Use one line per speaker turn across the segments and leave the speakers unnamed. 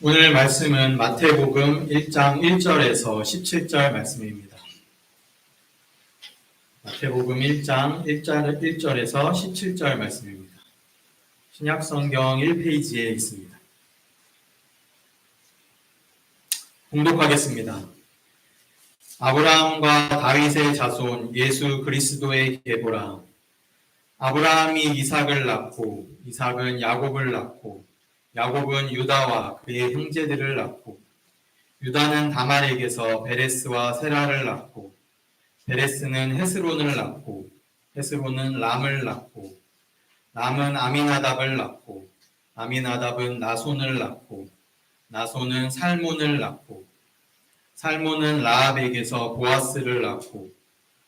오늘 말씀은 마태복음 1장 1절에서 17절 말씀입니다. 마태복음 1장 1절에서 17절 말씀입니다. 신약성경 1페이지에 있습니다. 봉독하겠습니다. 아브라함과 다윗의 자손 예수 그리스도의 계보라. 아브라함이 이삭을 낳고 이삭은 야곱을 낳고 야곱은 유다와 그의 형제들을 낳고 유다는 다말에게서 베레스와 세라를 낳고 베레스는 헤스론을 낳고 헤스론은 람을 낳고 람은 아미나답을 낳고 아미나답은 나손을 낳고 나손은 살몬을 낳고 살몬은 라합에게서 보아스를 낳고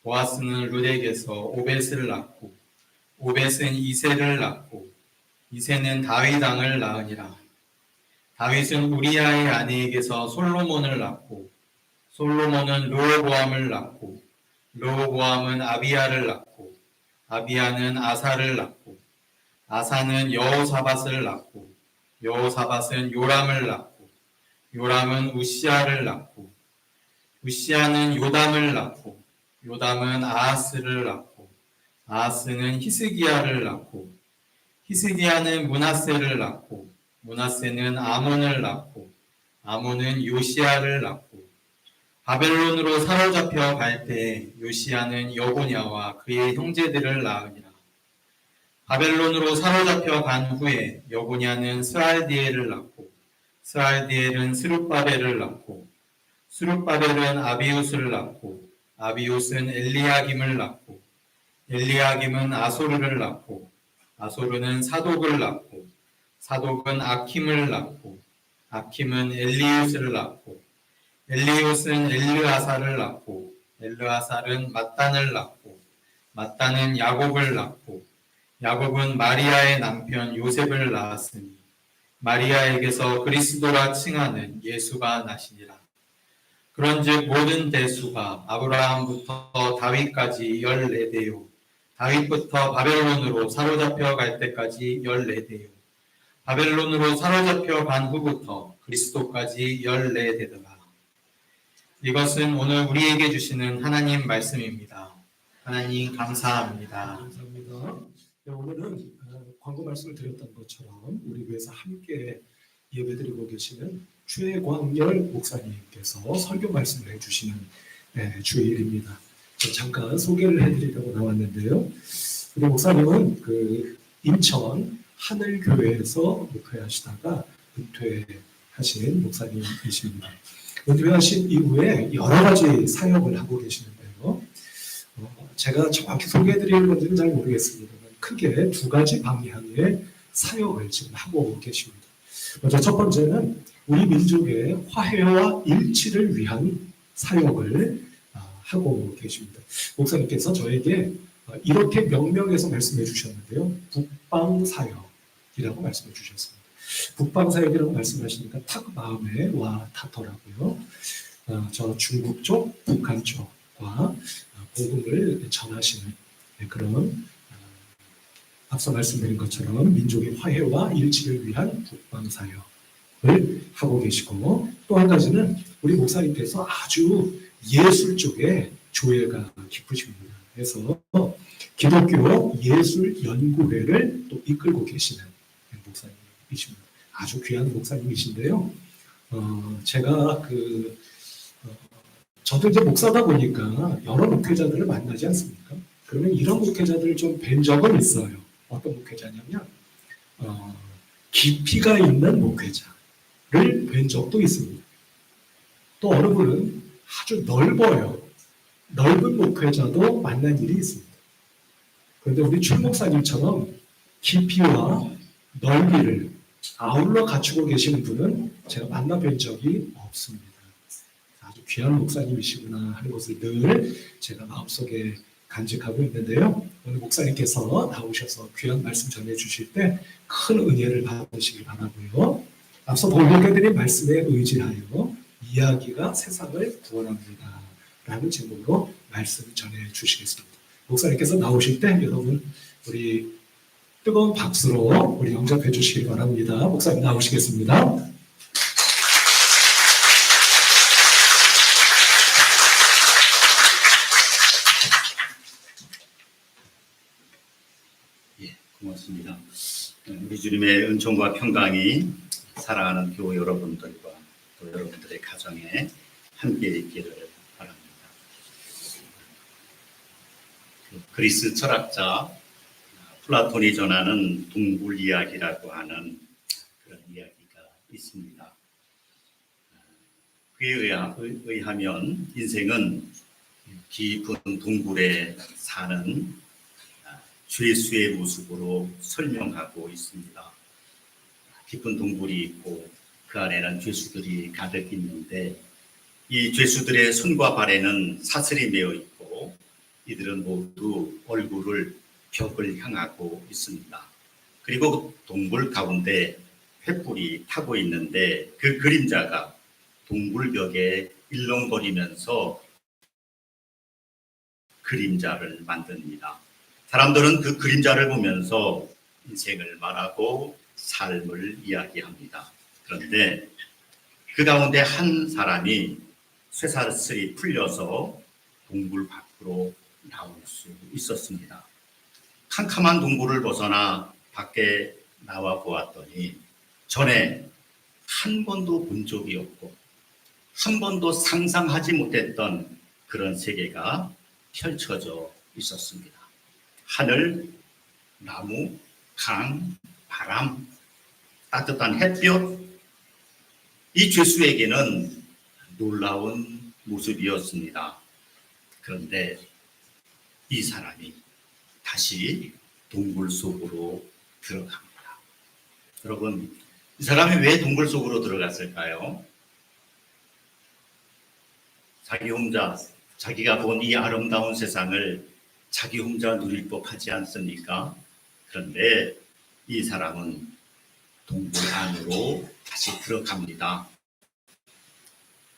보아스는 룻에게서 오벳을 낳고 오벳은 이새를 낳고 이새는 다윗 왕을 낳으니라. 다윗은 우리아의 아내에게서 솔로몬을 낳고 솔로몬은 르호보암을 낳고 르호보암은 아비야를 낳고 아비야는 아사를 낳고 아사는 여호사밧을 낳고 여호사밧은 요람을 낳고 요람은 우시야를 낳고 우시야는 요담을 낳고 요담은 아하스를 낳고 아하스는 히스기야를 낳고 히스기야는 므낫세를 낳고 므낫세는 아몬을 낳고 아몬은 요시야를 낳고 바벨론으로 사로잡혀 갈 때 요시야는 여고냐와 그의 형제들을 낳으니라. 바벨론으로 사로잡혀 간 후에 여고냐는 스알디엘을 낳고 스알디엘은 스룹바벨을 낳고 스룹바벨은 아비웃을 낳고 아비웃은 엘리야김을 낳고 엘리야김은 아소르를 낳고 아소르는 사독을 낳고 사독은 아킴을 낳고 아킴은 엘리웃을 낳고 엘리웃은 엘르아살을 낳고 엘르아살은 mat단을 낳고 mat단은 야곱을 낳고 야곱은 마리아의 남편 요셉을 낳았으니 마리아에게서 그리스도라 칭하는 예수가 나시니라. 그런즉 모든 대수가 아브라함부터 다윗까지 14대요 다윗부터 바벨론으로 사로잡혀 갈 때까지 14대요 바벨론으로 사로잡혀 간 후부터 그리스도까지 14대더라. 이것은 오늘 우리에게 주시는 하나님 말씀입니다. 하나님 감사합니다.
감사합니다. 네, 오늘은 광고 말씀을 드렸던 것처럼 우리 교회에서 함께 예배드리고 계시는 최광열 목사님께서 설교 말씀을 해주시는 주일입니다. 잠깐 소개를 해드리려고 나왔는데요. 우리 목사님은 인천 하늘교회에서 목회하시다가 은퇴하신 목사님이십니다. 은퇴하신 이후에 여러 가지 사역을 하고 계시는데요. 제가 정확히 소개해드리는 건지는 잘 모르겠습니다만 크게 두 가지 방향의 사역을 지금 하고 계십니다. 먼저 첫 번째는 우리 민족의 화해와 일치를 위한 사역을 하고 계십니다. 목사님께서 저에게 이렇게 명명해서 말씀해 주셨는데요. 북방사역이라고 말씀해 주셨습니다. 북방사역이라고 말씀하시니까 탁 마음에 와 닿더라고요. 저 중국 쪽, 북한 쪽과 복음을 전하시는 그런 앞서 말씀드린 것처럼 민족의 화해와 일치를 위한 북방사역을 하고 계시고 또 한 가지는 우리 목사님께서 아주 예술 쪽에 조예가 깊으십니다. 그래서 기독교 예술연구회를 또 이끌고 계시는 목사님이십니다. 아주 귀한 목사님이신데요. 제가 저도 이제 목사다 보니까 여러 목회자들을 만나지 않습니까? 그러면 이런 목회자들을 좀 뵌 적은 있어요. 어떤 목회자냐면 깊이가 있는 목회자를 뵌 적도 있습니다. 또 어느 분은 아주 넓어요. 넓은 목회자도 만난 일이 있습니다. 그런데 우리 최 목사님처럼 깊이와 넓이를 아울러 갖추고 계시는 분은 제가 만나뵌 적이 없습니다. 아주 귀한 목사님이시구나 하는 것을 늘 제가 마음속에 간직하고 있는데요. 오늘 목사님께서 나오셔서 귀한 말씀 전해주실 때 큰 은혜를 받으시길 바라고요. 앞서 봉독해드린 말씀에 의지하여 이야기가 세상을 구원합니다 라는 제목으로 말씀을 전해주시겠습니다. 목사님께서 나오실 때 여러분 우리 뜨거운 박수로 우리 영접해 주시길 바랍니다. 목사님 나오시겠습니다.
우리 주님의 은총과 평강이 사랑하는 교우 여러분들과 또 여러분들의 가정에 함께 있기를 바랍니다. 그리스 철학자 플라톤이 전하는 동굴 이야기라고 하는 그런 이야기가 있습니다. 그에 의하면 인생은 깊은 동굴에 사는 죄수의 모습으로 설명하고 있습니다. 깊은 동굴이 있고 그 안에는 죄수들이 가득 있는데 이 죄수들의 손과 발에는 사슬이 매어 있고 이들은 모두 얼굴을 벽을 향하고 있습니다. 그리고 동굴 가운데 횃불이 타고 있는데 그 그림자가 동굴 벽에 일렁거리면서 그림자를 만듭니다. 사람들은 그 그림자를 보면서 인생을 말하고 삶을 이야기합니다. 그런데 그 가운데 한 사람이 쇠사슬이 풀려서 동굴 밖으로 나올 수 있었습니다. 캄캄한 동굴을 벗어나 밖에 나와 보았더니 전에 한 번도 본 적이 없고 한 번도 상상하지 못했던 그런 세계가 펼쳐져 있었습니다. 하늘, 나무, 강, 바람, 따뜻한 햇볕, 이 죄수에게는 놀라운 모습이었습니다. 그런데 이 사람이 다시 동굴 속으로 들어갑니다. 여러분, 이 사람이 왜 동굴 속으로 들어갔을까요? 자기 혼자, 자기가 본 이 아름다운 세상을 자기 혼자 누릴 법하지 않습니까? 그런데 이 사람은 동굴 안으로 다시 들어갑니다.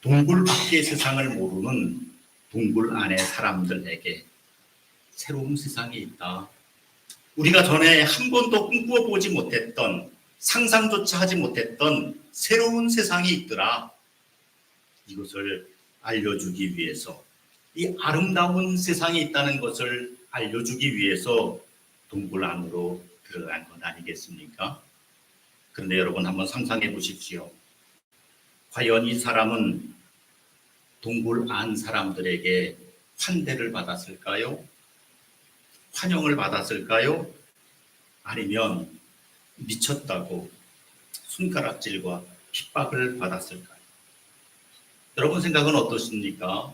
동굴 밖의 세상을 모르는 동굴 안의 사람들에게 새로운 세상이 있다. 우리가 전에 한 번도 꿈꿔보지 못했던, 상상조차 하지 못했던 새로운 세상이 있더라. 이것을 알려주기 위해서, 이 아름다운 세상이 있다는 것을 알려주기 위해서 동굴 안으로 들어간 것 아니겠습니까? 그런데 여러분 한번 상상해 보십시오. 과연 이 사람은 동굴 안 사람들에게 환대를 받았을까요? 환영을 받았을까요? 아니면 미쳤다고 손가락질과 핍박을 받았을까요? 여러분 생각은 어떠십니까?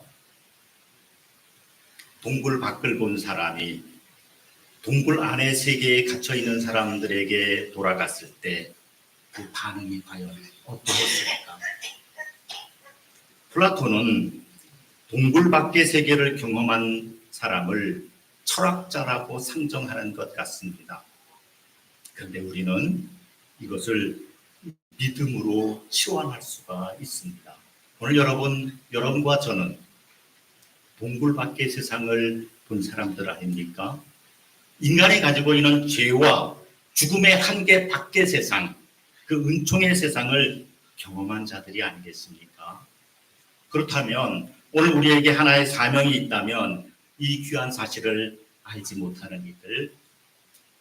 동굴 밖을 본 사람이 동굴 안의 세계에 갇혀있는 사람들에게 돌아갔을 때 그 반응이 과연 어떠했을까? 플라톤은 동굴 밖의 세계를 경험한 사람을 철학자라고 상정하는 것 같습니다. 그런데 우리는 이것을 믿음으로 치환할 수가 있습니다. 오늘 여러분과 저는 동굴 밖의 세상을 본 사람들 아닙니까? 인간이 가지고 있는 죄와 죽음의 한계 밖의 세상, 그 은총의 세상을 경험한 자들이 아니겠습니까? 그렇다면 오늘 우리에게 하나의 사명이 있다면 이 귀한 사실을 알지 못하는 이들,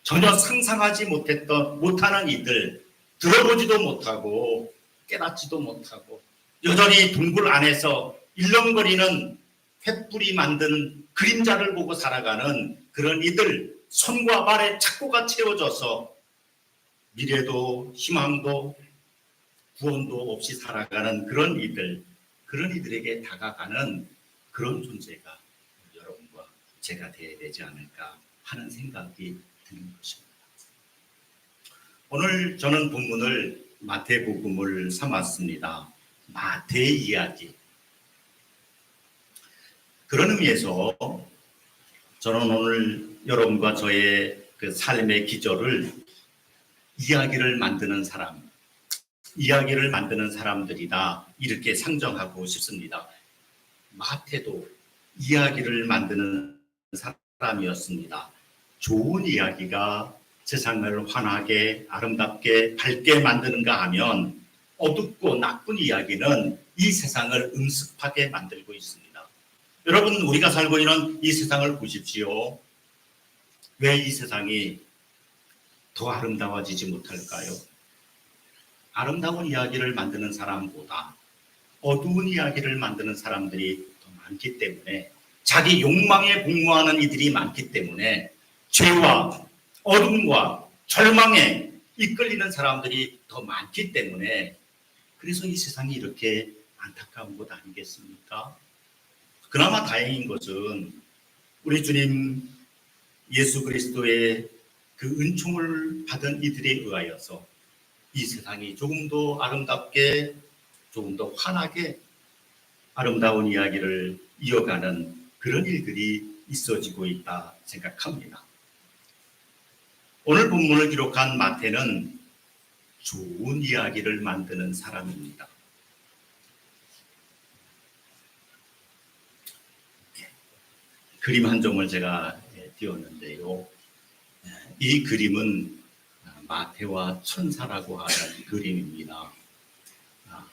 전혀 상상하지 못하는 이들, 들어보지도 못하고 깨닫지도 못하고 여전히 동굴 안에서 일렁거리는 횃불이 만든 그림자를 보고 살아가는 그런 이들, 손과 발에 착고가 채워져서 미래도 희망도 구원도 없이 살아가는 그런 이들에게 다가가는 그런 존재가 여러분과 제가 되어야 되지 않을까 하는 생각이 드는 것입니다. 오늘 저는 본문을 마태복음을 삼았습니다. 마태의 이야기. 그런 의미에서 저는 오늘 여러분과 저의 그 삶의 기저를 이야기를 만드는 사람들이다 이렇게 상정하고 싶습니다. 마태도 이야기를 만드는 사람이었습니다. 좋은 이야기가 세상을 환하게 아름답게 밝게 만드는가 하면 어둡고 나쁜 이야기는 이 세상을 음습하게 만들고 있습니다. 여러분, 우리가 살고 있는 이 세상을 보십시오. 왜 이 세상이 더 아름다워지지 못할까요? 아름다운 이야기를 만드는 사람보다 어두운 이야기를 만드는 사람들이 더 많기 때문에, 자기 욕망에 복무하는 이들이 많기 때문에 죄와 어둠과 절망에 이끌리는 사람들이 더 많기 때문에, 그래서 이 세상이 이렇게 안타까운 것 아니겠습니까? 그나마 다행인 것은 우리 주님 예수 그리스도의 그 은총을 받은 이들에 의하여서 이 세상이 조금 더 아름답게, 조금 더 환하게 아름다운 이야기를 이어가는 그런 일들이 있어지고 있다 생각합니다. 오늘 본문을 기록한 마태는 좋은 이야기를 만드는 사람입니다. 그림 한 점을 제가 띄웠는데요. 이 그림은 마태와 천사라고 하는 그림입니다.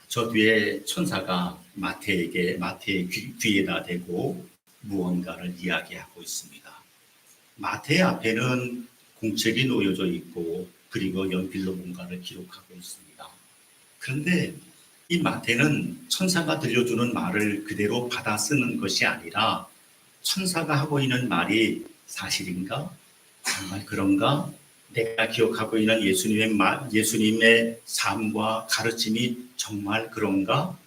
저 뒤에 천사가 마태의 귀에다 대고 무언가를 이야기하고 있습니다. 마태의 앞에는 공책이 놓여져 있고, 그리고 연필로 뭔가를 기록하고 있습니다. 그런데 이 마태는 천사가 들려주는 말을 그대로 받아 쓰는 것이 아니라, 천사가 하고 있는 말이 사실인가? 정말 그런가? 내가 기억하고 있는 예수님의 삶과 가르침이 정말 그런가?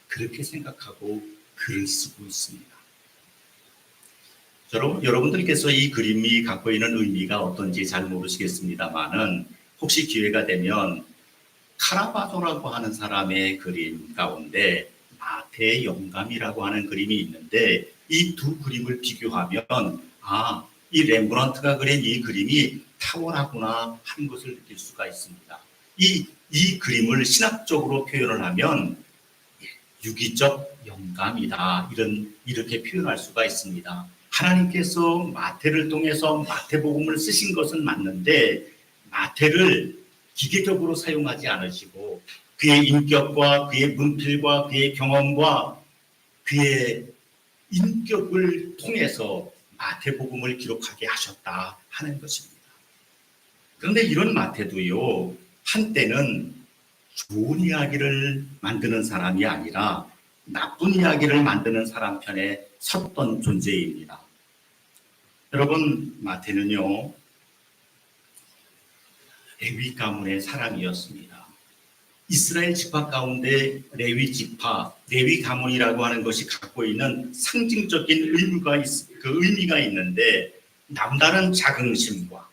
그렇게 생각하고 글을 쓰고 있습니다. 여러분들께서 이 그림이 갖고 있는 의미가 어떤지 잘 모르시겠습니다만은, 혹시 기회가 되면 카라바조라고 하는 사람의 그림 가운데 마태의 영감이라고 하는 그림이 있는데, 이 두 그림을 비교하면 이 렘브란트가 그린 이 그림이 탁월하구나 하는 것을 느낄 수가 있습니다. 이 그림을 신학적으로 표현을 하면 유기적 영감이다, 이렇게 표현할 수가 있습니다. 하나님께서 마태를 통해서 마태복음을 쓰신 것은 맞는데, 마태를 기계적으로 사용하지 않으시고 그의 인격과 그의 문필과 그의 경험과 그의 인격을 통해서 마태복음을 기록하게 하셨다 하는 것입니다. 그런데 이런 마태도요, 한때는 좋은 이야기를 만드는 사람이 아니라 나쁜 이야기를 만드는 사람 편에 섰던 존재입니다. 여러분, 마태는요, 레위 가문의 사람이었습니다. 이스라엘 지파 가운데 레위 가문이라고 하는 것이 갖고 있는 상징적인 의미가 있는데, 남다른 자긍심과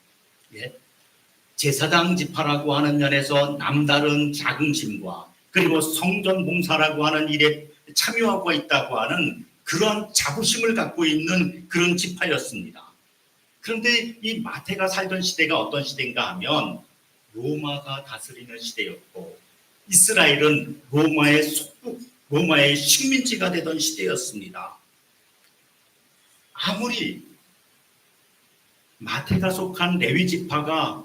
제사장 지파라고 하는 면에서 남다른 자긍심과, 그리고 성전 봉사라고 하는 일에 참여하고 있다고 하는 그런 자부심을 갖고 있는 그런 지파였습니다. 그런데 이 마태가 살던 시대가 어떤 시대인가 하면, 로마가 다스리는 시대였고, 이스라엘은 로마의 속국, 로마의 식민지가 되던 시대였습니다. 아무리 마태가 속한 레위 지파가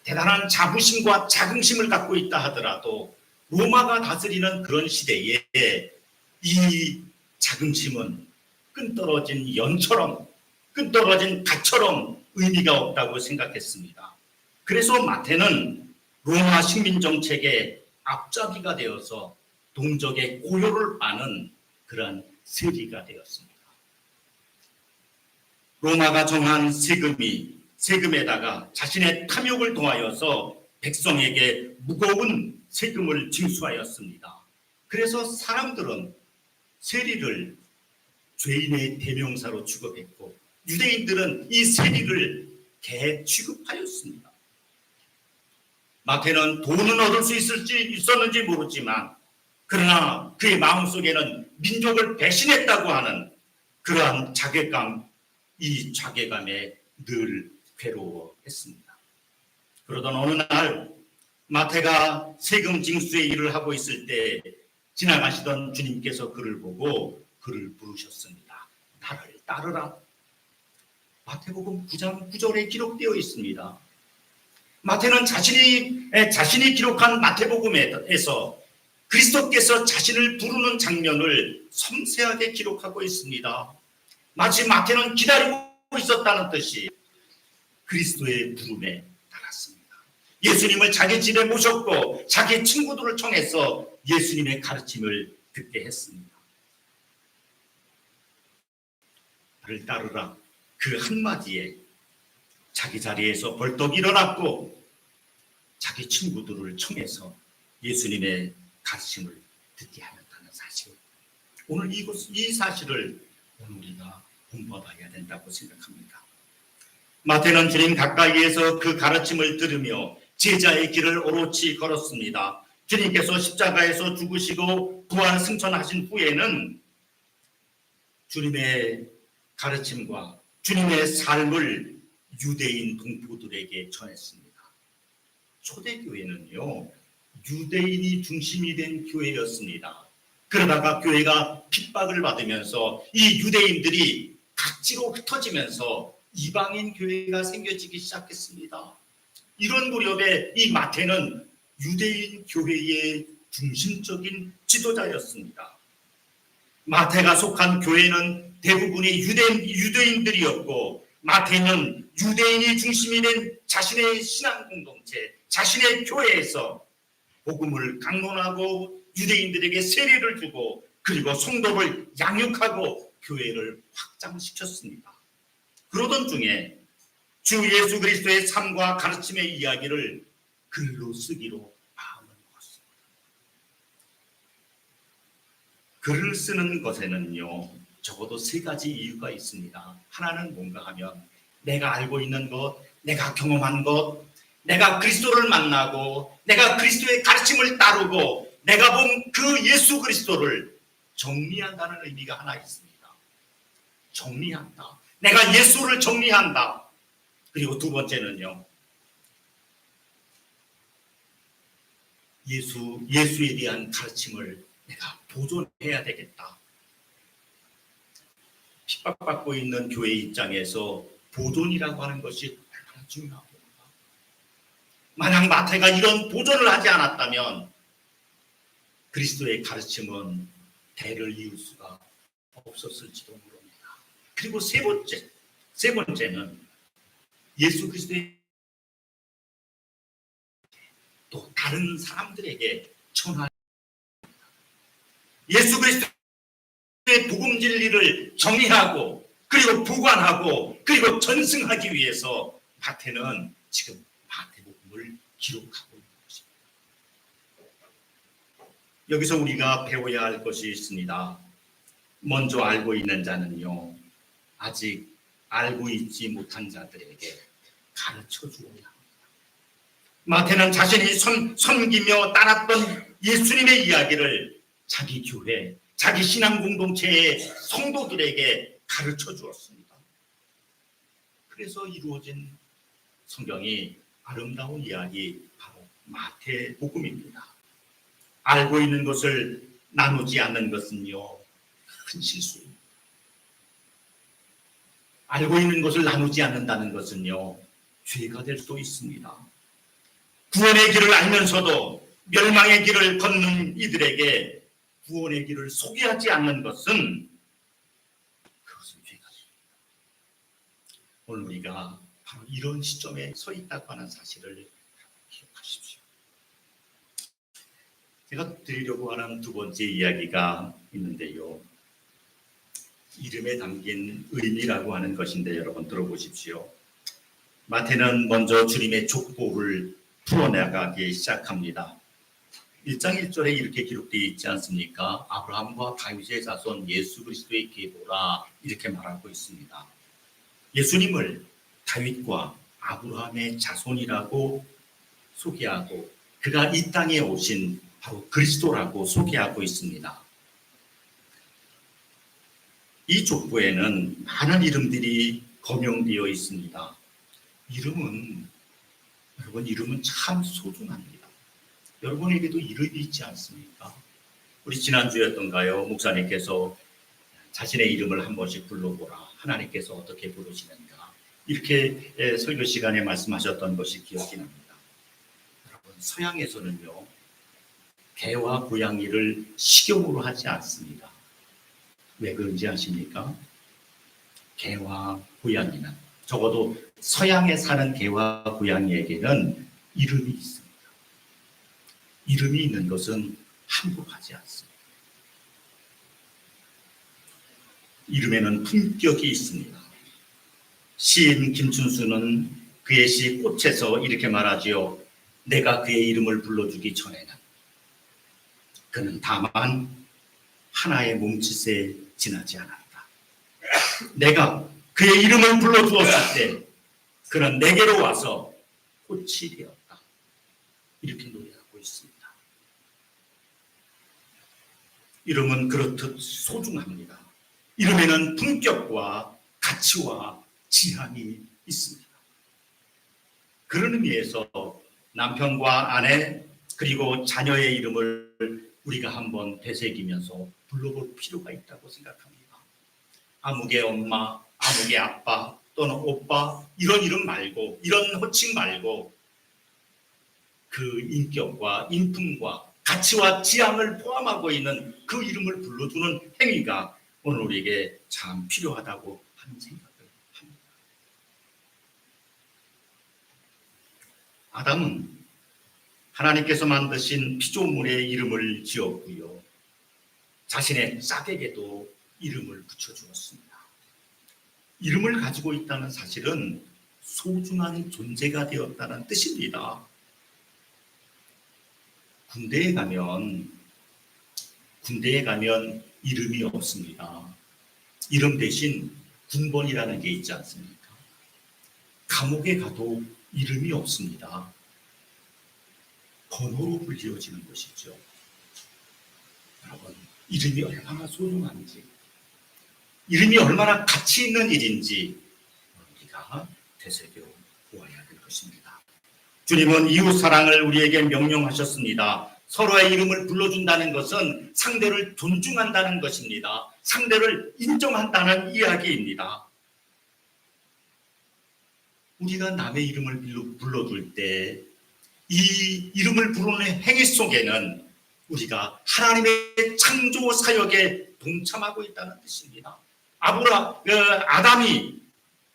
대단한 자부심과 자긍심을 갖고 있다 하더라도, 로마가 다스리는 그런 시대에 이 자긍심은 끈떨어진 연처럼, 끈떨어진 갓처럼 의미가 없다고 생각했습니다. 그래서 마태는 로마 식민 정책의 앞잡이가 되어서 동족의 고요를 빠는 그런 세리가 되었습니다. 로마가 정한 세금에다가 자신의 탐욕을 더하여서 백성에게 무거운 세금을 징수하였습니다. 그래서 사람들은 세리를 죄인의 대명사로 취급했고, 유대인들은 이 세리를 개 취급하였습니다. 마태는 돈은 얻을 수 있었는지 모르지만, 그러나 그의 마음속에는 민족을 배신했다고 하는 그러한 이 자괴감에 늘 괴로워했습니다. 그러던 어느 날 마태가 세금 징수의 일을 하고 있을 때 지나가시던 주님께서 그를 보고 그를 부르셨습니다. 나를 따르라. 마태복음 9장 9절에 기록되어 있습니다. 마태는 자신이 기록한 마태복음에서 그리스도께서 자신을 부르는 장면을 섬세하게 기록하고 있습니다. 마치 마태는 기다리고 있었다는 뜻이 그리스도의 부름에 따라 예수님을 자기 집에 모셨고 자기 친구들을 통해서 예수님의 가르침을 듣게 했습니다. 나를 따르라 그 한마디에 자기 자리에서 벌떡 일어났고 자기 친구들을 청해서 예수님의 가르침을 듣게 하였다는 사실. 오늘 이 사실을 오늘 우리가 본받아야 된다고 생각합니다. 마태는 주님 가까이에서 그 가르침을 들으며 제자의 길을 오롯이 걸었습니다. 주님께서 십자가에서 죽으시고 부활 승천하신 후에는 주님의 가르침과 주님의 삶을 유대인 동포들에게 전했습니다. 초대교회는요, 유대인이 중심이 된 교회였습니다. 그러다가 교회가 핍박을 받으면서 이 유대인들이 각지로 흩어지면서 이방인 교회가 생겨지기 시작했습니다. 이런 무렵에 이 마태는 유대인 교회의 중심적인 지도자였습니다. 마태가 속한 교회는 대부분이 유대인들이었고 마태는 유대인이 중심이 된 자신의 신앙 공동체, 자신의 교회에서 복음을 강론하고 유대인들에게 세례를 주고 그리고 성도를 양육하고 교회를 확장시켰습니다. 그러던 중에 주 예수 그리스도의 삶과 가르침의 이야기를 글로 쓰기로 마음을 먹었습니다. 글을 쓰는 것에는요, 적어도 세 가지 이유가 있습니다. 하나는 뭔가 하면 내가 알고 있는 것, 내가 경험한 것, 내가 그리스도를 만나고 내가 그리스도의 가르침을 따르고 내가 본 그 예수 그리스도를 정리한다는 의미가 하나 있습니다. 정리한다. 내가 예수를 정리한다. 그리고 두 번째는요, 예수에 대한 가르침을 내가 보존해야 되겠다. 핍박받고 있는 교회 입장에서 보존이라고 하는 것이 얼마나 중요합니다. 만약 마태가 이런 보존을 하지 않았다면 그리스도의 가르침은 대를 이을 수가 없었을지도 모릅니다. 그리고 세 번째는 예수 그리스도의 또 다른 사람들에게 전할 예수 그리스도의 복음 진리를 정의하고 그리고 보관하고 그리고 전승하기 위해서 마태는 지금 마태복음을 기록하고 있는 것입니다. 여기서 우리가 배워야 할 것이 있습니다. 먼저 알고 있는 자는요, 아직 알고 있지 못한 자들에게 가르쳐 주어야 합니다. 마태는 자신이 섬기며 따랐던 예수님의 이야기를 자기 교회, 자기 신앙 공동체의 성도들에게 가르쳐 주었습니다. 그래서 이루어진 성경이 아름다운 이야기, 바로 마태복음입니다. 알고 있는 것을 나누지 않는 것은요, 큰 실수입니다. 알고 있는 것을 나누지 않는다는 것은요, 죄가 될 수도 있습니다. 구원의 길을 알면서도 멸망의 길을 걷는 이들에게 구원의 길을 소개하지 않는 것은 그것은 죄가 됩니다. 오늘 우리가 바로 이런 시점에 서 있다고 하는 사실을 기억하십시오. 제가 드리려고 하는 두 번째 이야기가 있는데요, 이름에 담긴 의미라고 하는 것인데 여러분 들어보십시오. 마태는 먼저 주님의 족보를 풀어나가기 시작합니다. 1장 1절에 이렇게 기록되어 있지 않습니까? 아브라함과 다윗의 자손 예수 그리스도의 계보라 이렇게 말하고 있습니다. 예수님을 다윗과 아브라함의 자손이라고 소개하고 그가 이 땅에 오신 바로 그리스도라고 소개하고 있습니다. 이 족보에는 많은 이름들이 거명되어 있습니다. 여러분 이름은 참 소중합니다. 여러분에게도 이름이 있지 않습니까? 우리 지난주였던가요? 목사님께서 자신의 이름을 한 번씩 불러보라. 하나님께서 어떻게 부르시는가. 이렇게 설교 시간에 말씀하셨던 것이 기억이 납니다. 여러분 서양에서는요, 개와 고양이를 식용으로 하지 않습니다. 왜 그런지 아십니까? 개와 고양이는 적어도 서양에 사는 개와 고양이에게는 이름이 있습니다. 이름이 있는 것은 함부로하지 않습니다. 이름에는 품격이 있습니다. 시인 김춘수는 그의 시 꽃에서 이렇게 말하지요. 내가 그의 이름을 불러주기 전에는 그는 다만 하나의 몸짓에 지나지 않았다. 내가 그의 이름을 불러주었을 때 그는 내게로 와서 꽃이 되었다. 이렇게 노래하고 있습니다. 이름은 그렇듯 소중합니다. 이름에는 품격과 가치와 지향이 있습니다. 그런 의미에서 남편과 아내 그리고 자녀의 이름을 우리가 한번 되새기면서 불러볼 필요가 있다고 생각합니다. 아무개 엄마, 아무개 아빠 또는 오빠 이런 이름 말고 이런 호칭 말고 그 인격과 인품과 가치와 지향을 포함하고 있는 그 이름을 불러주는 행위가 오늘 우리에게 참 필요하다고 하는 생각을 합니다. 아담은 하나님께서 만드신 피조물의 이름을 지었고요. 자신의 짝에게도 이름을 붙여주었습니다. 이름을 가지고 있다는 사실은 소중한 존재가 되었다는 뜻입니다. 군대에 가면 이름이 없습니다. 이름 대신 군번이라는 게 있지 않습니까? 감옥에 가도 이름이 없습니다. 번호로 불리워지는 것이죠. 여러분, 이름이 얼마나 소중한지, 이름이 얼마나 가치 있는 일인지 우리가 되새겨 보아야 될 것입니다. 주님은 이웃 사랑을 우리에게 명령하셨습니다. 서로의 이름을 불러준다는 것은 상대를 존중한다는 것입니다. 상대를 인정한다는 이야기입니다. 우리가 남의 이름을 불러줄 때 이 이름을 부르는 행위 속에는 우리가 하나님의 창조 사역에 동참하고 있다는 뜻입니다. 아담이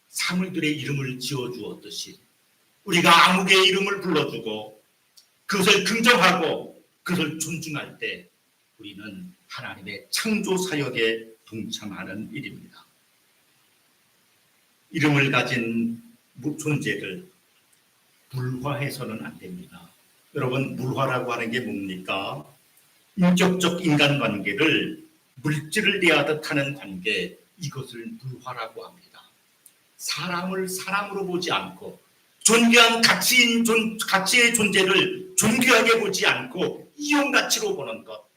사물들의 이름을 지어주었듯이 우리가 아무개의 이름을 불러주고 그것을 긍정하고 그것을 존중할 때 우리는 하나님의 창조 사역에 동참하는 일입니다. 이름을 가진 존재를 물화해서는 안 됩니다. 여러분, 물화라고 하는 게 뭡니까? 인격적 인간관계를 물질을 대하듯 하는 관계, 이것을 물화라고 합니다. 사람을 사람으로 보지 않고 존귀한 가치의 존재를 존귀하게 보지 않고 이용가치로 보는 것,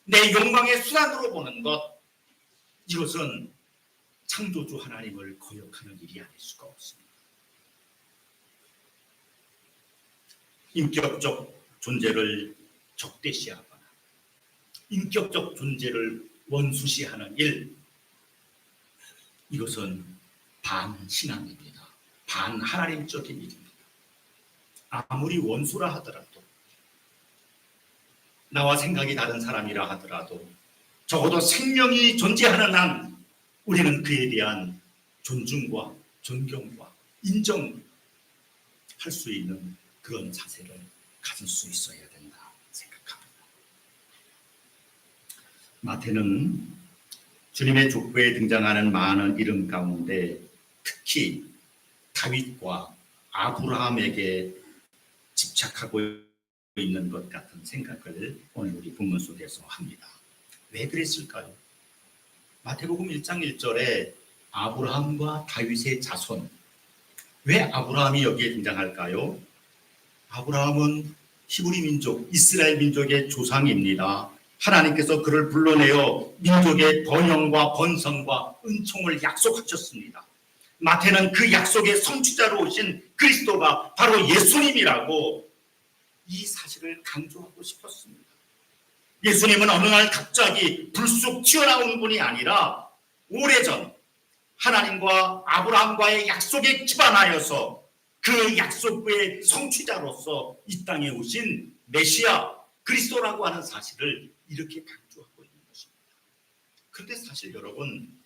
내 욕망의 수단으로 보는 것, 이것은 창조주 하나님을 거역하는 일이 아닐 수가 없습니다. 인격적 존재를 적대시하거나 인격적 존재를 원수시하는 일, 이것은 반신앙입니다. 반하나님적인 일입니다. 아무리 원수라 하더라도, 나와 생각이 다른 사람이라 하더라도 적어도 생명이 존재하는 한 우리는 그에 대한 존중과 존경과 인정할 수 있는 그런 자세를 가질 수 있어야 된다 생각합니다. 마태는 주님의 족보에 등장하는 많은 이름 가운데 특히 다윗과 아브라함에게 집착하고 있는 것 같은 생각을 오늘 우리 본문 속에서 합니다. 왜 그랬을까요? 마태복음 1장 1절에 아브라함과 다윗의 자손, 왜 아브라함이 여기에 등장할까요? 아브라함은 히브리 민족, 이스라엘 민족의 조상입니다. 하나님께서 그를 불러내어 민족의 번영과 번성과 은총을 약속하셨습니다. 마태는 그 약속의 성취자로 오신 그리스도가 바로 예수님이라고 이 사실을 강조하고 싶었습니다. 예수님은 어느 날 갑자기 불쑥 튀어나온 분이 아니라 오래전 하나님과 아브라함과의 약속에 기반하여서 그 약속의 성취자로서 이 땅에 오신 메시아 그리스도라고 하는 사실을 이렇게 강조하고 있는 것입니다. 그런데 사실 여러분,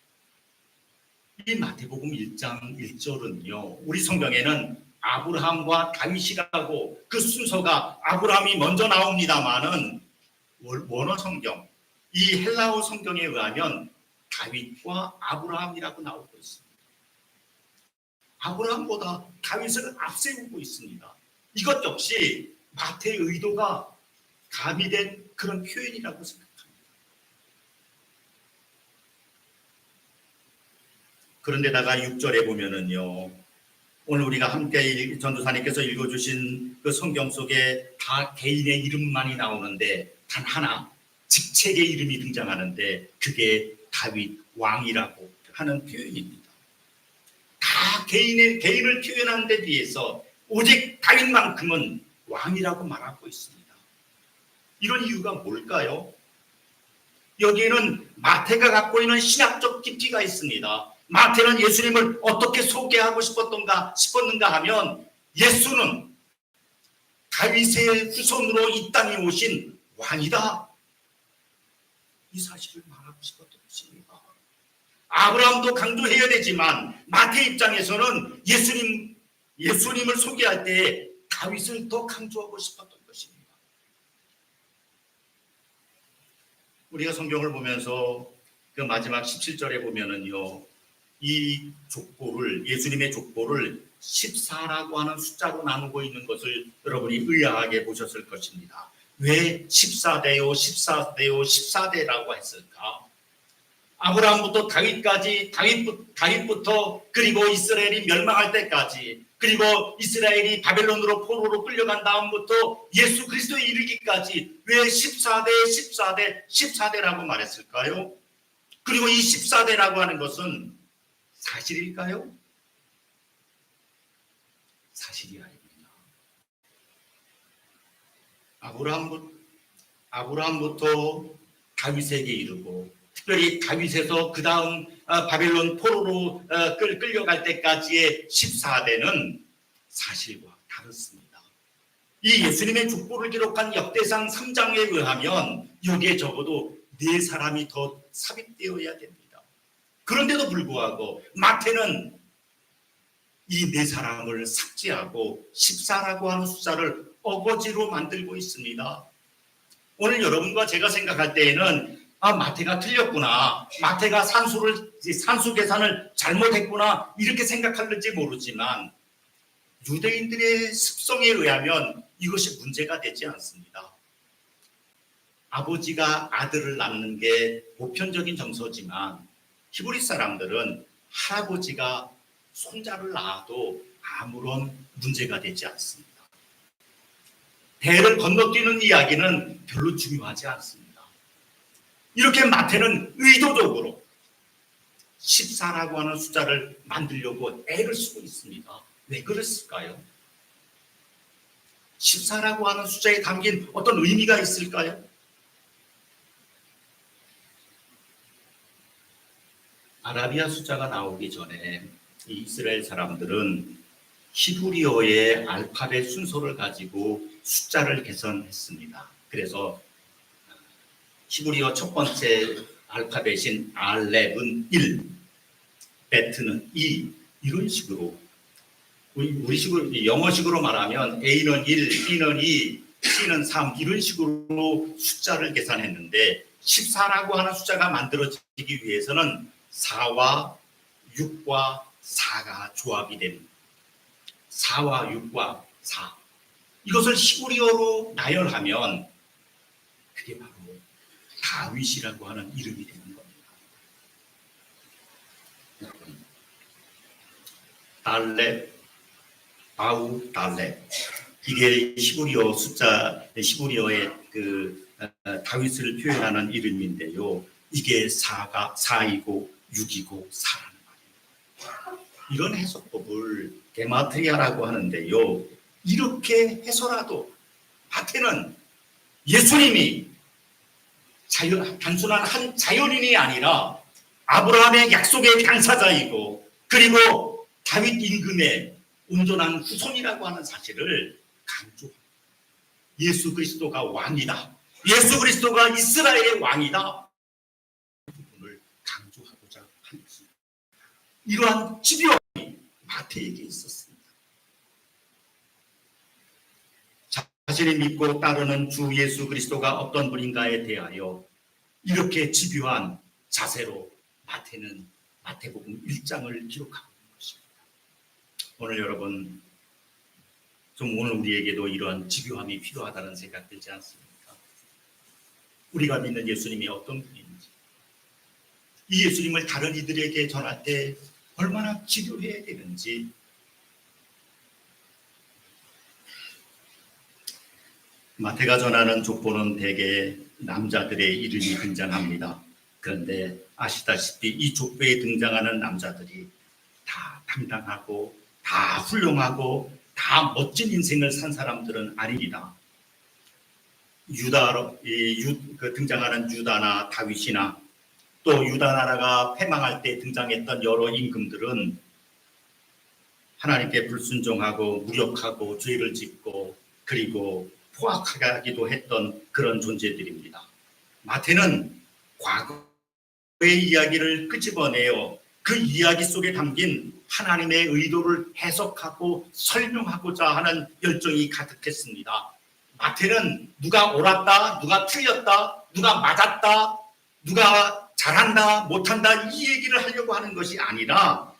이 마태복음 1장 1절은요, 우리 성경에는 아브라함과 다윗이라고 그 순서가 아브라함이 먼저 나옵니다마는 원어 성경, 이 헬라어 성경에 의하면 다윗과 아브라함이라고 나오고 있습니다. 아브라함보다 다윗을 앞세우고 있습니다. 이것 역시 마태의 의도가 가미된 그런 표현이라고 생각합니다. 그런데다가 6절에 보면은요, 오늘 우리가 함께 전도사님께서 읽어주신 그 성경 속에 다 개인의 이름만이 나오는데 단 하나 직책의 이름이 등장하는데 그게 다윗 왕이라고 하는 표현입니다. 다 개인을 표현하는 데 비해서 오직 다윗만큼은 왕이라고 말하고 있습니다. 이런 이유가 뭘까요? 여기에는 마태가 갖고 있는 신학적 깊이가 있습니다. 마태는 예수님을 어떻게 소개하고 싶었는가 하면 예수는 다윗의 후손으로 이 땅에 오신 왕이다. 이 사실을 말하고 싶었던 것입니다. 아브라함도 강조해야 되지만 마태 입장에서는 예수님을 소개할 때 다윗을 더 강조하고 싶었던 것입니다. 우리가 성경을 보면서 그 마지막 17절에 보면은요, 이 족보를, 예수님의 족보를 14라고 하는 숫자로 나누고 있는 것을 여러분이 의아하게 보셨을 것입니다. 왜 14대요, 14대요, 14대라고 했을까? 아브라함부터 다윗까지, 다윗부터 그리고 이스라엘이 멸망할 때까지, 그리고 이스라엘이 바벨론으로 포로로 끌려간 다음부터 예수 그리스도에 이르기까지 왜 14대, 14대라고 말했을까요? 그리고 이 14대라고 하는 것은 사실일까요? 사실이 아닙니다. 아브라함부터 다윗에게 이르고 특별히 다윗에서 그 다음 바벨론 포로로 끌려갈 때까지의 14대는 사실과 다릅니다. 이 예수님의 족보를 기록한 역대상 3장에 의하면 여기에 적어도 4사람이 더 삽입되어야 됩니다. 그런데도 불구하고 마태는 이 4사람을 삭제하고 14라고 하는 숫자를 어거지로 만들고 있습니다. 오늘 여러분과 제가 생각할 때에는 마태가 틀렸구나, 마태가 산수 계산을 잘못했구나 이렇게 생각할지 모르지만 유대인들의 습성에 의하면 이것이 문제가 되지 않습니다. 아버지가 아들을 낳는 게 보편적인 정서지만 히브리 사람들은 할아버지가 손자를 낳아도 아무런 문제가 되지 않습니다. 대를 건너뛰는 이야기는 별로 중요하지 않습니다. 이렇게 마태는 의도적으로 14라고 하는 숫자를 만들려고 애를 쓰고 있습니다. 왜 그랬을까요? 14라고 하는 숫자에 담긴 어떤 의미가 있을까요? 아라비아 숫자가 나오기 전에 이 이스라엘 사람들은 히브리어의 알파벳 순서를 가지고 숫자를 계산했습니다. 그래서 히브리어 첫 번째 알파벳인 알렙은 1, 베트는 2 이런 식으로 우리식으로 영어식으로 말하면 A는 1, B는 2, C는 3 이런 식으로 숫자를 계산했는데 14라고 하는 숫자가 만들어지기 위해서는 4와 6과 4가 조합이 됩니다. 4와 6과 4 이것을 히브리어로 나열하면 그게 바로 다윗이라고 하는 이름이 되는 겁니다. 여러분, 달렙, 바우 달렙 이게 히브리어 숫자, 히브리어의 그 다윗을 표현하는 이름인데요. 이게 4이고 6이고 4라는 말입니다. 이런 해석법을 게마트리아라고 하는데요. 이렇게 해서라도 마태는 예수님이 단순한 한 자연인이 아니라 아브라함의 약속의 당사자이고 그리고 다윗 임금의 온전한 후손이라고 하는 사실을 강조합니다. 예수 그리스도가 왕이다. 예수 그리스도가 이스라엘의 왕이다. 부분을 강조하고자 하는 것입니다. 이러한 지령이 마태에게 있었습니다. 자신이 믿고 따르는 주 예수 그리스도가 어떤 분인가에 대하여 이렇게 집요한 자세로 마태는 마태복음 1장을 기록하고 있는 것입니다. 오늘 여러분, 좀 오늘 우리에게도 이러한 집요함이 필요하다는 생각 들지 않습니까? 우리가 믿는 예수님이 어떤 분인지, 이 예수님을 다른 이들에게 전할 때 얼마나 집요해야 되는지, 마태가 전하는 족보는 대개 남자들의 이름이 등장합니다. 그런데 아시다시피 이 족보에 등장하는 남자들이 다 당당하고 다 훌륭하고 다 멋진 인생을 산 사람들은 아닙니다. 등장하는 유다나 다윗이나 또 유다 나라가 패망할 때 등장했던 여러 임금들은 하나님께 불순종하고 무력하고 죄를 짓고 그리고 포악하기도 했던 그런 존재들입니다. 마태는 과거의 이야기를 끄집어내어 그 이야기 속에 담긴 하나님의 의도를 해석하고 설명하고자 하는 열정이 가득했습니다. 마태는 누가 옳았다, 누가 틀렸다, 누가 맞았다, 누가 잘한다, 못한다 이 얘기를 하려고 하는 것이 아니라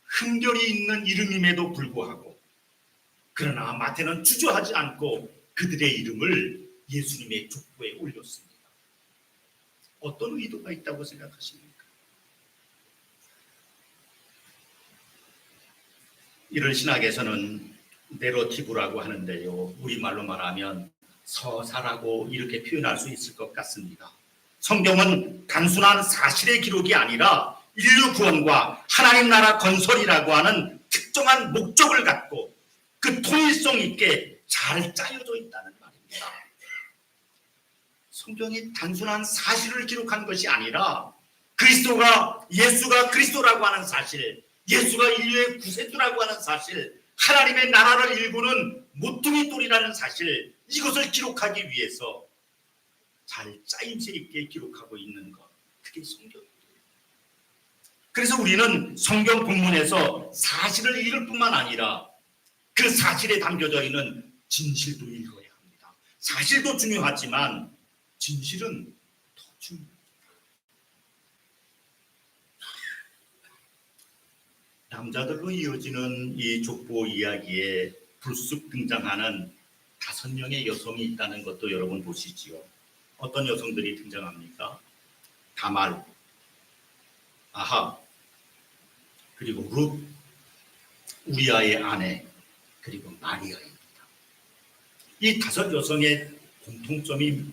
흠결이 있는 이름임에도 불구하고 그러나 마태는 주저하지 않고 그들의 이름을 예수님의 족보에 올렸습니다. 어떤 의도가 있다고 생각하십니까? 이를 신학에서는 내러티브라고 하는데요. 우리말로 말하면 서사라고 이렇게 표현할 수 있을 것 같습니다. 성경은 단순한 사실의 기록이 아니라 인류 구원과 하나님 나라 건설이라고 하는 특정한 목적을 갖고 그 통일성 있게 잘 짜여져 있다는 말입니다. 성경이 단순한 사실을 기록한 것이 아니라 예수가 그리스도라고 하는 사실, 예수가 인류의 구세주라고 하는 사실, 하나님의 나라를 일구는 모퉁이 돌이라는 사실, 이것을 기록하기 위해서 잘 짜임새 있게 기록하고 있는 것, 그게 성경입니다. 그래서 우리는 성경 본문에서 사실을 읽을 뿐만 아니라 그 사실에 담겨져 있는 진실도 읽어야 합니다. 사실도 중요하지만 진실은 더 중요합니다. 남자들로 이어지는 이 족보 이야기에 불쑥 등장하는 5명의 여성이 있다는 것도 여러분 보시지요. 어떤 여성들이 등장합니까? 다말, 아합, 그리고 룻, 우리아의 아내, 그리고 마리아입니다. 이 5 여성의 공통점이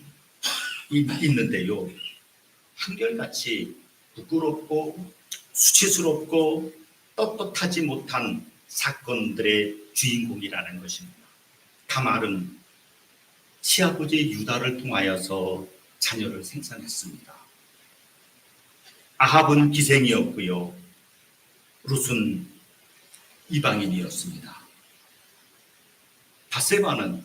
있는데요. 한결같이 부끄럽고 수치스럽고 떳떳하지 못한 사건들의 주인공이라는 것입니다. 다말은 시아버지 유다를 통하여서 자녀를 생산했습니다. 아합은 기생이었고요. 룻은 이방인이었습니다. 바세바는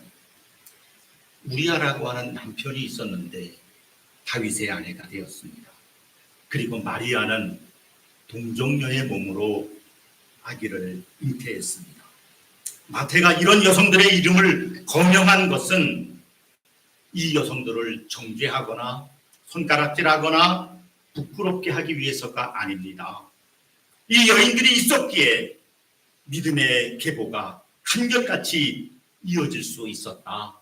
우리아라고 하는 남편이 있었는데 다윗의 아내가 되었습니다. 그리고 마리아는 동정녀의 몸으로 아기를 잉태했습니다. 마태가 이런 여성들의 이름을 거명한 것은 이 여성들을 정죄하거나 손가락질하거나 부끄럽게 하기 위해서가 아닙니다. 이 여인들이 있었기에 믿음의 계보가 한결같이 이어질 수 있었다.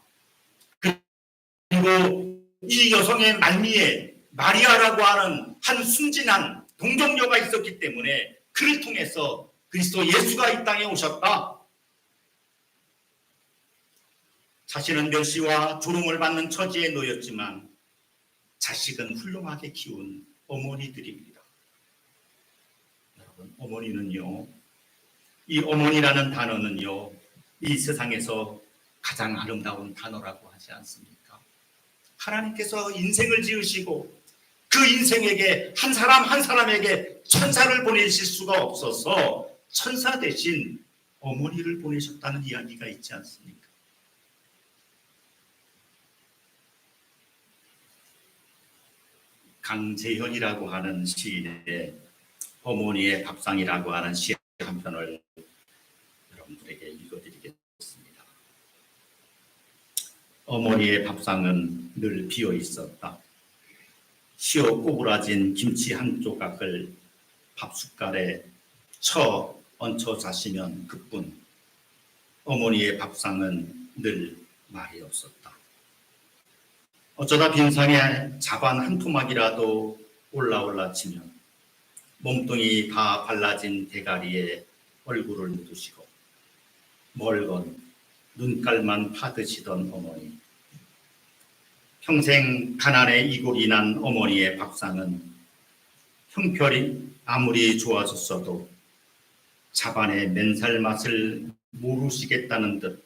그리고 이 여성의 말미에 마리아라고 하는 한 순진한 동정녀가 있었기 때문에 그를 통해서 그리스도 예수가 이 땅에 오셨다. 자신은 멸시와 조롱을 받는 처지에 놓였지만 자식은 훌륭하게 키운 어머니들입니다. 여러분, 어머니는요, 이 어머니라는 단어는요, 이 세상에서 가장 아름다운 단어라고 하지 않습니까? 하나님께서 인생을 지으시고 그 인생에게 한 사람 한 사람에게 천사를 보내실 수가 없어서 천사 대신 어머니를 보내셨다는 이야기가 있지 않습니까? 강재현이라고 하는 시인의 어머니의 밥상이라고 하는 시 한 편을 여러분들에게 읽어드리겠습니다. 어머니의 밥상은 늘 비어 있었다. 시어 꼬부라진 김치 한 조각을 밥숟갈에 얹혀 자시면 그뿐. 어머니의 밥상은 늘 말이 없었다. 어쩌다 빈상에 자반 한 토막이라도 올라 치면 몸뚱이 다 발라진 대가리에 얼굴을 묻으시고 멀건 눈깔만 파드시던 어머니. 평생 가난에 이골이 난 어머니의 밥상은 형편이 아무리 좋아졌어도 자반의 맨살 맛을 모르시겠다는 듯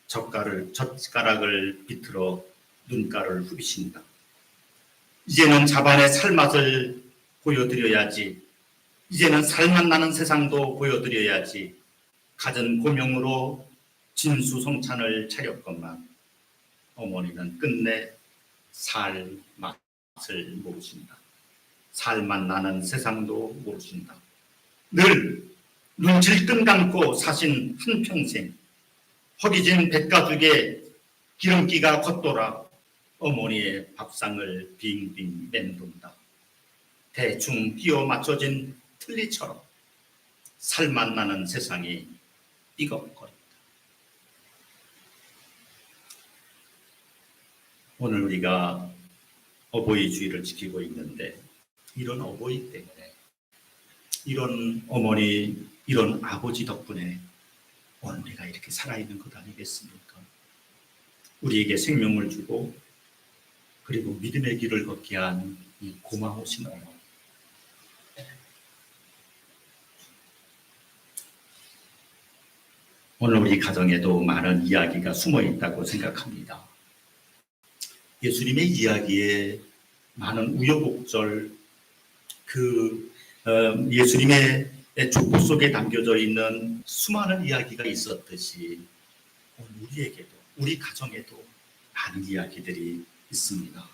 젓가락을 비틀어 눈가를 후비신다. 이제는 자반의 살맛을 보여드려야지. 이제는 살맛 나는 세상도 보여드려야지. 갖은 고명으로 진수성찬을 차렸건만 어머니는 끝내 살 맛을 모르신다. 살맛 나는 세상도 모르신다. 늘 눈질끈 감고 사신 한평생 허기진 백가죽에 기름기가 겉돌아 어머니의 밥상을 빙빙 맴돈다. 대충 끼워 맞춰진 틀니처럼 살맛 나는 세상이 삐걱거린다. 오늘 우리가 어버이 주일을 지키고 있는데 이런 어버이 때문에 이런 어머니, 이런 아버지 덕분에 오늘 우리가 이렇게 살아있는 것 아니겠습니까? 우리에게 생명을 주고 그리고 믿음의 길을 걷게 한 이 고마우신 어머니. 오늘 우리 가정에도 많은 이야기가 숨어 있다고 생각합니다. 예수님의 이야기에 많은 우여곡절, 예수님의 족보 속에 담겨져 있는 수많은 이야기가 있었듯이 오늘 우리에게도, 우리 가정에도 많은 이야기들이 있습니다.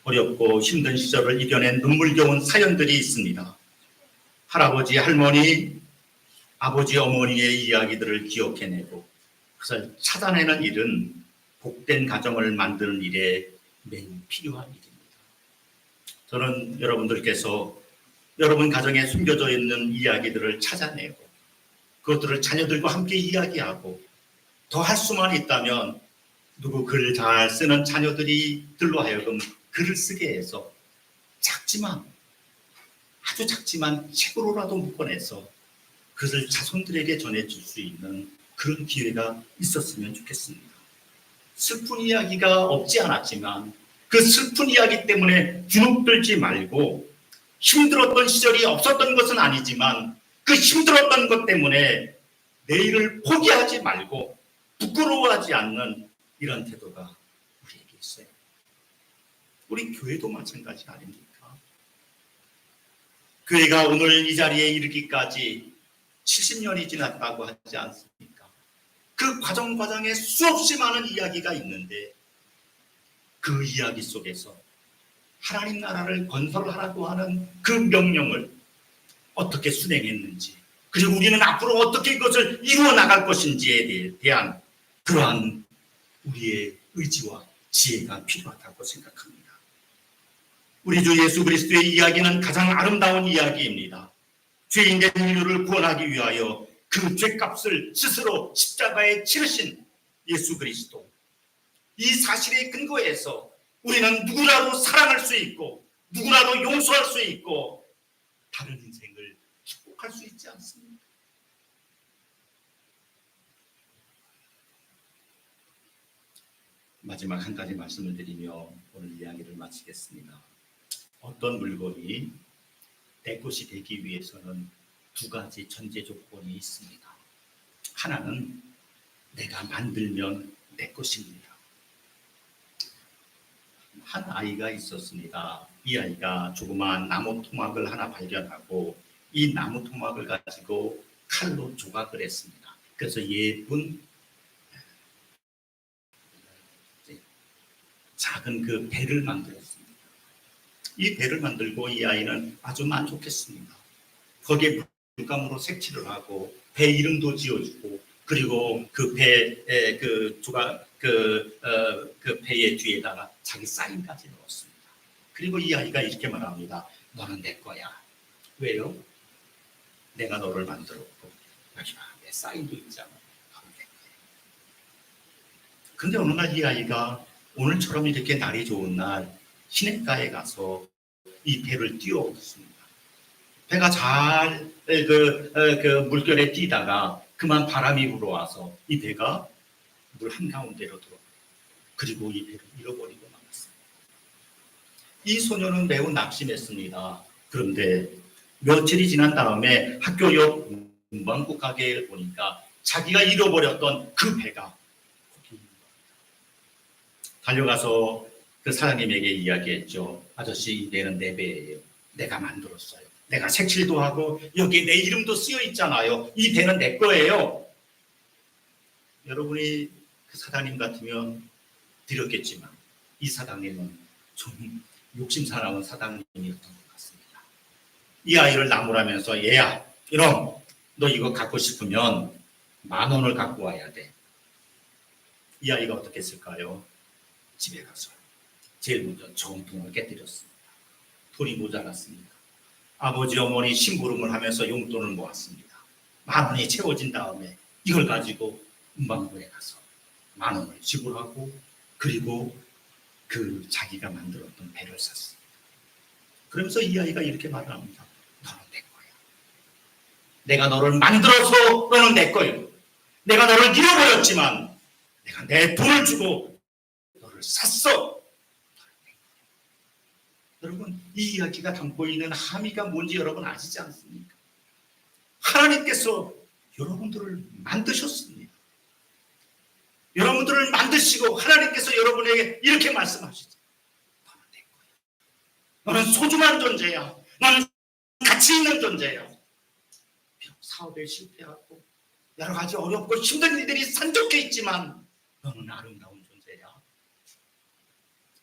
어렵고 힘든 시절을 이겨낸 눈물겨운 사연들이 있습니다. 할아버지, 할머니, 아버지, 어머니의 이야기들을 기억해내고 그것을 찾아내는 일은 복된 가정을 만드는 일에 매우 필요한 일입니다. 저는 여러분들께서 여러분 가정에 숨겨져 있는 이야기들을 찾아내고 그것들을 자녀들과 함께 이야기하고 더 할 수만 있다면 누구 글 잘 쓰는 자녀들로 하여금 글을 쓰게 해서 아주 작지만 책으로라도 묶어내서 그것을 자손들에게 전해줄 수 있는 그런 기회가 있었으면 좋겠습니다. 슬픈 이야기가 없지 않았지만 그 슬픈 이야기 때문에 주눅들지 말고 힘들었던 시절이 없었던 것은 아니지만 그 힘들었던 것 때문에 내일을 포기하지 말고 부끄러워하지 않는 이런 태도가 우리에게 있어요. 우리 교회도 마찬가지 아닙니까? 교회가 오늘 이 자리에 이르기까지 70년이 지났다고 하지 않습니까? 그 과정에 수없이 많은 이야기가 있는데 그 이야기 속에서 하나님 나라를 건설하라고 하는 그 명령을 어떻게 수행했는지 그리고 우리는 앞으로 어떻게 이것을 이루어 나갈 것인지에 대한 그러한 우리의 의지와 지혜가 필요하다고 생각합니다. 우리 주 예수 그리스도의 이야기는 가장 아름다운 이야기입니다. 죄인된 인류를 구원하기 위하여 그 죄값을 스스로 십자가에 치르신 예수 그리스도. 이 사실에 근거해서 우리는 누구라도 사랑할 수 있고 누구라도 용서할 수 있고 다른 인생을 축복할 수 있지 않습니까? 마지막 한 가지 말씀을 드리며 오늘 이야기를 마치겠습니다. 어떤 물건이 내 것이 되기 위해서는 두 가지 전제 조건이 있습니다. 하나는 내가 만들면 내 것입니다. 한 아이가 있었습니다. 이 아이가 조그마한 나무 토막을 하나 발견하고 이 나무 토막을 가지고 칼로 조각을 했습니다. 그래서 예쁜 작은 그 배를 만들었습니다. 이 배를 만들고 이 아이는 아주 만족했습니다. 거기에 물감으로 색칠을 하고 배 이름도 지어주고 그리고 그 배의 그 배의 뒤에다가 자기 사인까지 넣었습니다. 그리고 이 아이가 이렇게 말합니다. 너는 내 거야. 왜요? 내가 너를 만들었고 여기 봐, 내 사인도 있잖아. 너는 내 거야. 근데 어느 날 이 아이가 오늘처럼 이렇게 날이 좋은 날 시냇가에 가서 이 배를 띄워왔습니다. 배가 잘 물결에 뛰다가 그만 바람이 불어와서 이 배가 물 한가운데로 들어가요. 그리고 이 배를 잃어버리고 말았습니다. 이 소녀는 매우 낙심했습니다. 그런데 며칠이 지난 다음에 학교 옆 문방구 가게에 보니까 자기가 잃어버렸던 그 배가 거기 있는 겁니다. 달려가서 그 사장님에게 이야기했죠. 아저씨, 이 배는 내 배예요. 내가 만들었어요. 내가 색칠도 하고 여기에 내 이름도 쓰여 있잖아요. 이 배는 내 거예요. 여러분이 그 사장님 같으면 드렸겠지만 이 사장님은 좀 욕심사나운 사장님이었던 것 같습니다. 이 아이를 나무라면서 얘야, 이놈, 너 이거 갖고 싶으면 10,000원을 갖고 와야 돼. 이 아이가 어떻게 했을까요? 집에 가서 제일 먼저 정통을 깨뜨렸습니다. 돈이 모자랐습니다. 아버지 어머니 심부름을 하면서 용돈을 모았습니다. 10,000원이 채워진 다음에 이걸 가지고 문방구에 가서 10,000원을 지불하고 그리고 그 자기가 만들었던 배를 샀습니다. 그러면서 이 아이가 이렇게 말을 합니다. 너는 내 거야. 내가 너를 만들어서 너는 내 거야. 내가 너를 잃어버렸지만 내가 내 돈을 주고 너를 샀어. 여러분, 이 이야기가 담고 있는 함의가 뭔지 여러분 아시지 않습니까? 하나님께서 여러분들을 만드셨습니다. 여러분들을 만드시고 하나님께서 여러분에게 이렇게 말씀하시죠. 너는 내 거야. 너는 소중한 존재야. 너는 가치 있는 존재야. 사업에 실패하고 여러 가지 어렵고 힘든 일들이 산적해 있지만 너는 아름다운 존재야.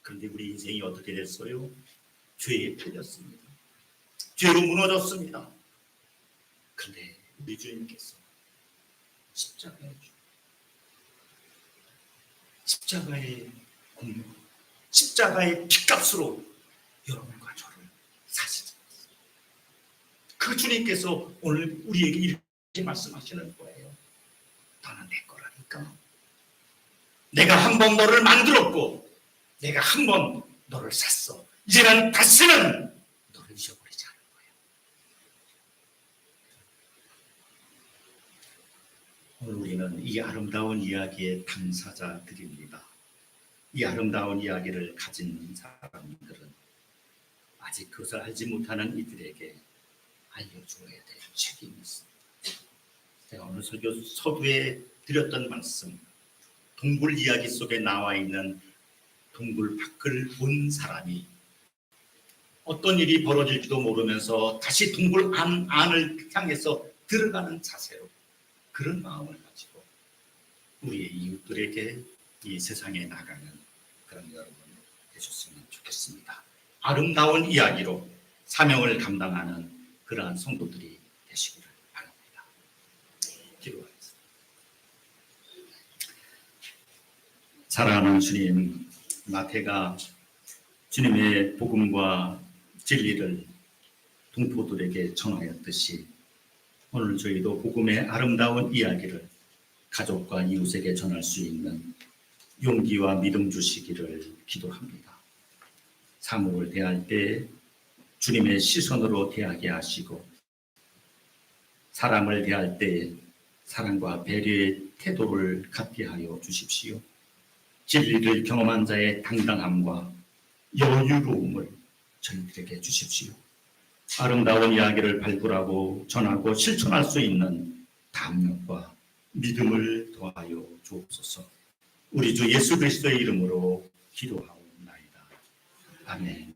그런데 우리 인생이 어떻게 됐어요? 죄에 팔렸습니다. 죄로 무너졌습니다. 그런데 우리 주님께서 십자가의 공로, 십자가의 핏값으로 여러분과 저를 사시지 않습니다. 그 주님께서 오늘 우리에게 이렇게 말씀하시는 거예요. 너는 내 거라니까. 내가 한 번 너를 만들었고 내가 한 번 너를 샀어. 이제는 다시는 너를 잊어버리지 않을 거야. 오늘 우리는 이 아름다운 이야기의 당사자들입니다. 이 아름다운 이야기를 가진 사람들은 아직 그것을 알지 못하는 이들에게 알려주어야 될 책임이 있습니다. 제가 오늘 서두에 드렸던 말씀, 동굴 이야기 속에 나와 있는 동굴 밖을 본 사람이 어떤 일이 벌어질지도 모르면서 다시 동굴 안을 향해서 들어가는 자세로 그런 마음을 가지고 우리의 이웃들에게 이 세상에 나가는 그런 여러분 되셨으면 좋겠습니다. 아름다운 이야기로 사명을 감당하는 그러한 성도들이 되시기를 바랍니다. 기도하겠습니다. 사랑하는 주님, 마태가 주님의 복음과 진리를 동포들에게 전하였듯이 오늘 저희도 복음의 아름다운 이야기를 가족과 이웃에게 전할 수 있는 용기와 믿음 주시기를 기도합니다. 사람을 대할 때 주님의 시선으로 대하게 하시고 사람을 대할 때 사랑과 배려의 태도를 갖게 하여 주십시오. 진리를 경험한 자의 당당함과 여유로움을 저희들에게 주십시오. 아름다운 이야기를 발굴하고 전하고 실천할 수 있는 담력과 믿음을 더하여 주옵소서. 우리 주 예수 그리스도의 이름으로 기도하옵나이다. 아멘.